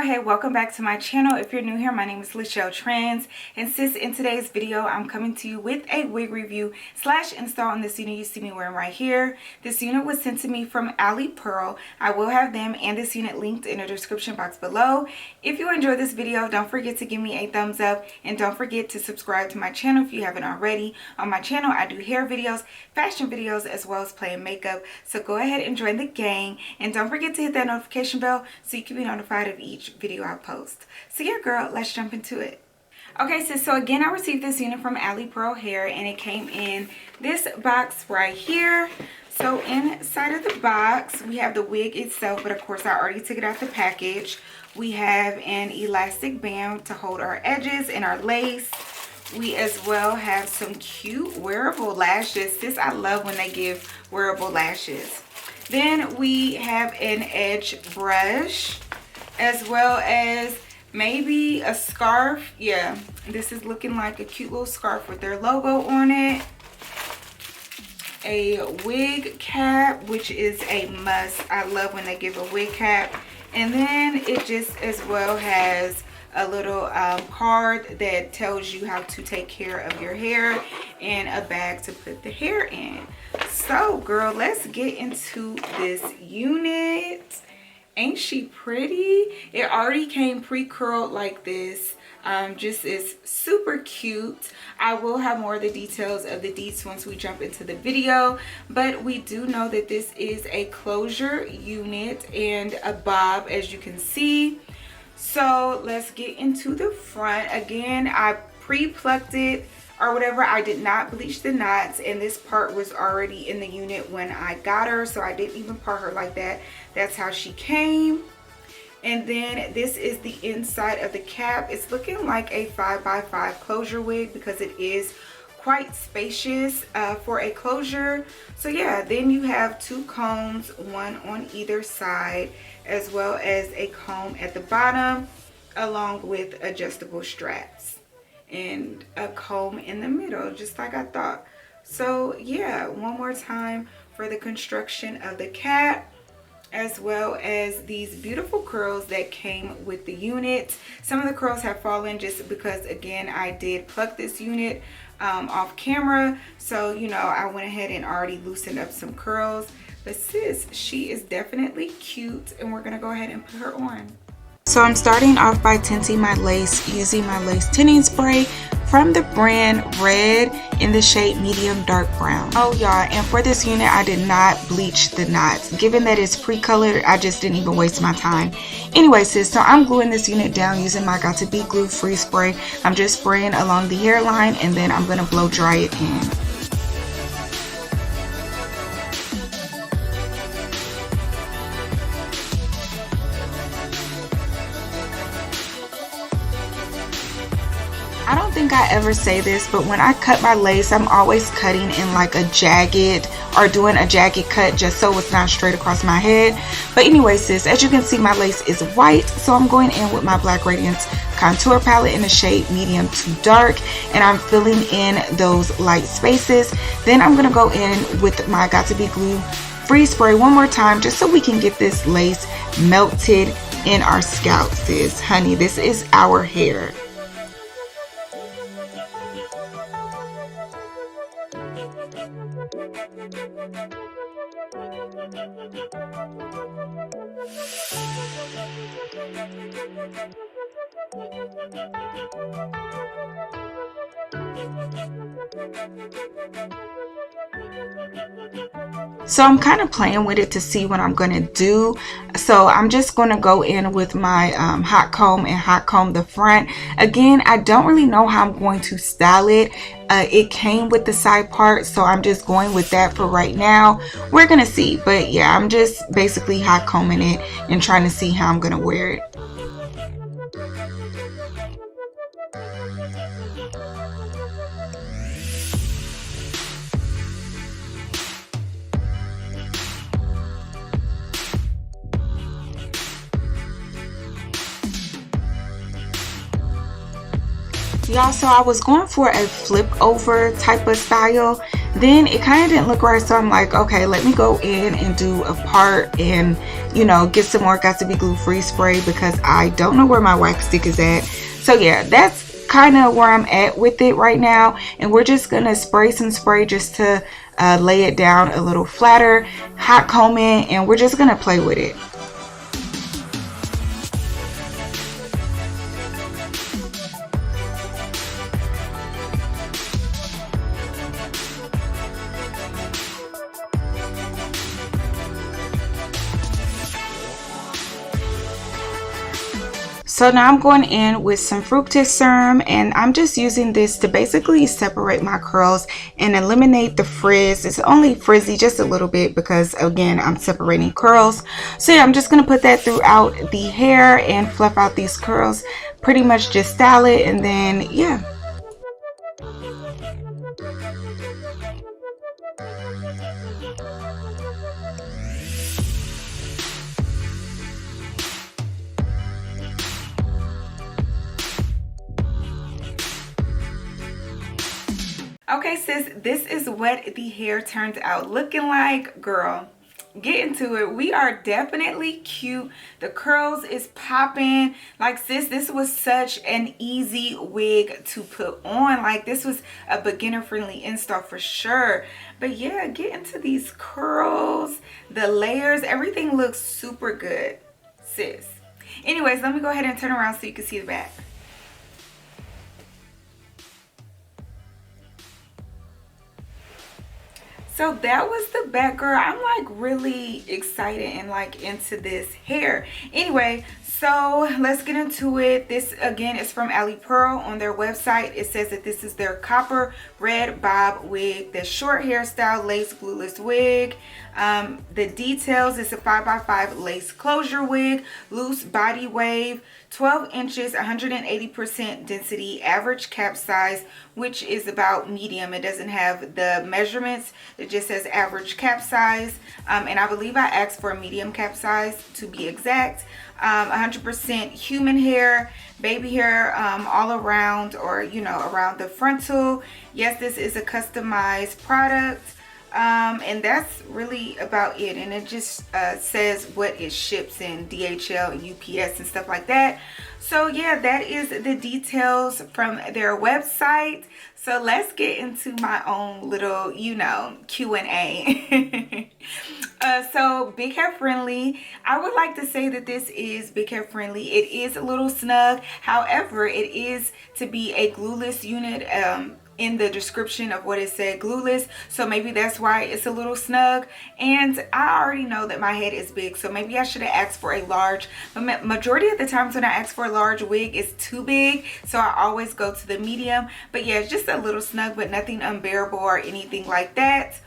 hey, welcome back to my channel. If you're new here, my name is LACHELLETRENDS, and sis, in today's video I'm coming to you with a wig review slash install on this unit you see me wearing right here. This unit was sent to me from Alipearl. I will have them and this unit linked in the description box below. If you enjoyed this video, don't forget to give me a thumbs up, and don't forget to subscribe to my channel if you haven't already. On my channel I do hair videos, fashion videos, as well as playing makeup, so go ahead and join the gang, and don't forget to hit that notification bell so you can be notified of each video I post. So yeah girl, let's jump into it. Okay sis, so again I received this unit from Alipearl Hair, and it came in this box right here. So inside of the box we have the wig itself, but of course I already took it out the package. We have an elastic band to hold our edges and our lace. We as well have some cute wearable lashes. Sis, I love when they give wearable lashes. Then we have an edge brush, as well as maybe a scarf. Yeah, this is looking like a cute little scarf with their logo on it. A wig cap, which is a must. I love when they give a wig cap. And then it just as well has a little card that tells you how to take care of your hair, and a bag to put the hair in. So girl, let's get into this unit. Ain't she pretty? It already came pre-curled like this. Just is super cute. I will have more of the details of the deets once we jump into the video, but we do know that this is a closure unit and a bob, as you can see. So let's get into the front. Again, I pre-plucked it or whatever. I did not bleach the knots, and this part was already in the unit when I got her, so I didn't even part her like that. That's how she came. And then this is the inside of the cap. It's looking like a 5x5 closure wig because it is quite spacious for a closure. So yeah, then you have two combs, one on either side, as well as a comb at the bottom, along with adjustable straps, and a comb in the middle, just like I thought. So yeah, one more time for the construction of the cap, as well as these beautiful curls that came with the unit. Some of the curls have fallen just because, again, I did pluck this unit off camera, so you know I went ahead and already loosened up some curls. But sis, she is definitely cute, and we're gonna go ahead and put her on. So I'm starting off by tinting my lace using my lace tinting spray from the brand Red in the shade medium dark brown. Oh y'all, and for this unit I did not bleach the knots. Given that it's pre-colored, I just didn't even waste my time. Anyway sis, so I'm gluing this unit down using my Got To Be Glue free spray. I'm just spraying along the hairline, and then I'm gonna blow dry it in. I don't think I ever say this, but when I cut my lace, I'm always cutting in like a jagged, or doing a jagged cut just so it's not straight across my head. But anyway sis, as you can see, my lace is white, so I'm going in with my Black Radiance contour palette in the shade medium to dark, and I'm filling in those light spaces. Then I'm going to go in with my Got To Be Glue free spray one more time, just so we can get this lace melted in our scalp. Sis, honey, this is our hair. So I'm kind of playing with it to see what I'm going to do. So I'm just going to go in with my hot comb and hot comb the front. Again, I don't really know how I'm going to style it. It came with the side part, so I'm just going with that for right now. We're going to see. But yeah, I'm just basically hot combing it and trying to see how I'm going to wear it. Y'all, so I was going for a flip over type of style, Then it kind of didn't look right, so I'm like, okay, let me go in and do a part and, you know, get some more Got to Be Glue Free spray because I don't know where my wax stick is at. So yeah, that's kind of where I'm at with it right now, and we're just gonna spray some spray just to lay it down a little flatter, hot comb it, and we're just gonna play with it. So now I'm going in with some fructis serum, and I'm just using this to basically separate my curls and eliminate the frizz. It's only frizzy just a little bit because again I'm separating curls. So yeah, I'm just going to put that throughout the hair and fluff out these curls, pretty much just style it, and then yeah. Okay sis, this is what the hair turned out looking like. Girl, get into it. We are definitely cute. The curls is popping. Like sis, this was such an easy wig to put on. Like this was a beginner friendly install for sure. But yeah, get into these curls, the layers, everything looks super good, sis. Anyways, let me go ahead and turn around so you can see the back. So that was the back, girl. I'm like really excited and like into this hair. Anyway, so let's get into it. This again is from Alipearl on their website. It says that this is their copper red bob wig, the short hairstyle lace glueless wig. The details, it's a 5x5 lace closure wig, loose body wave, 12 inches, 180% density, average cap size, which is about medium. It doesn't have the measurements. It just says average cap size. And I believe I asked for a medium cap size to be exact. 100% human hair, baby hair, all around, or you know, around the frontal. Yes, this is a customized product. And that's really about it, and it just says what it ships in DHL and UPS and stuff like that. So yeah, that is the details from their website. So let's get into my own little, you know, Q&A. So big hair friendly. I would like to say that this is big hair friendly. It is a little snug. However, it is to be a glueless unit. In the description of what it said, glueless, so maybe that's why it's a little snug. And I already know that my head is big, so maybe I should have asked for a large, but majority of the times when I ask for a large wig, it's too big, so I always go to the medium. But yeah, it's just a little snug, but nothing unbearable or anything like that.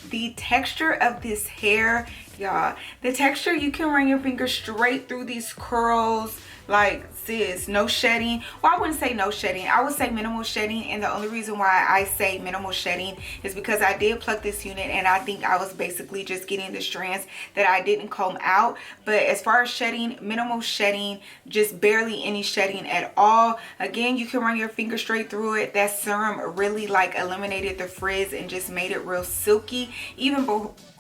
The texture of this hair, y'all, the texture, you can run your finger straight through these curls. Like sis, no shedding. Well, I wouldn't say no shedding, I would say minimal shedding. And the only reason why I say minimal shedding is because I did pluck this unit, and I think I was basically just getting the strands that I didn't comb out. But as far as shedding, minimal shedding, just barely any shedding at all. Again, you can run your finger straight through it. That serum really like eliminated the frizz and just made it real silky.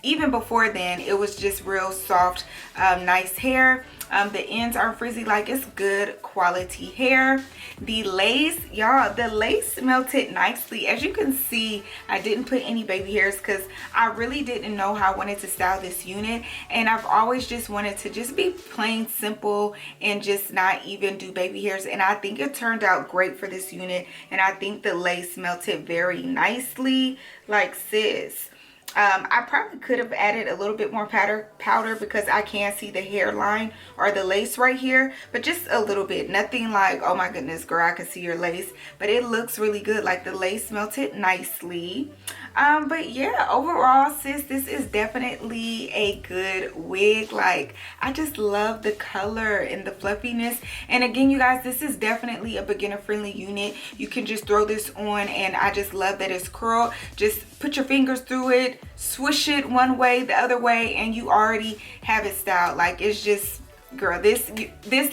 Even before then, it was just real soft, nice hair. The ends aren't frizzy, like it's good quality hair. The lace, y'all, the lace melted nicely. As you can see, I didn't put any baby hairs because I really didn't know how I wanted to style this unit, and I've always just wanted to just be plain simple and just not even do baby hairs. And I think it turned out great for this unit, and I think the lace melted very nicely. Like sis, I probably could have added a little bit more powder because I can see the hairline or the lace right here, but just a little bit. Nothing like, oh my goodness girl, I can see your lace, but it looks really good. Like the lace melted nicely. But yeah, overall sis, this is definitely a good wig. Like I just love the color and the fluffiness. And again, you guys, this is definitely a beginner friendly unit. You can just throw this on, and I just love that it's curled. Just put your fingers through it, swish it one way, the other way, and you already have it styled. Like it's just girl, this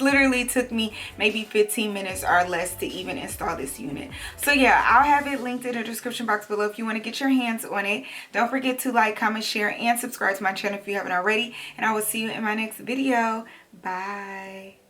literally took me maybe 15 minutes or less to even install this unit. So yeah, I'll have it linked in the description box below if you want to get your hands on it. Don't forget to like, comment, share, and subscribe to my channel if you haven't already, and I will see you in my next video. Bye.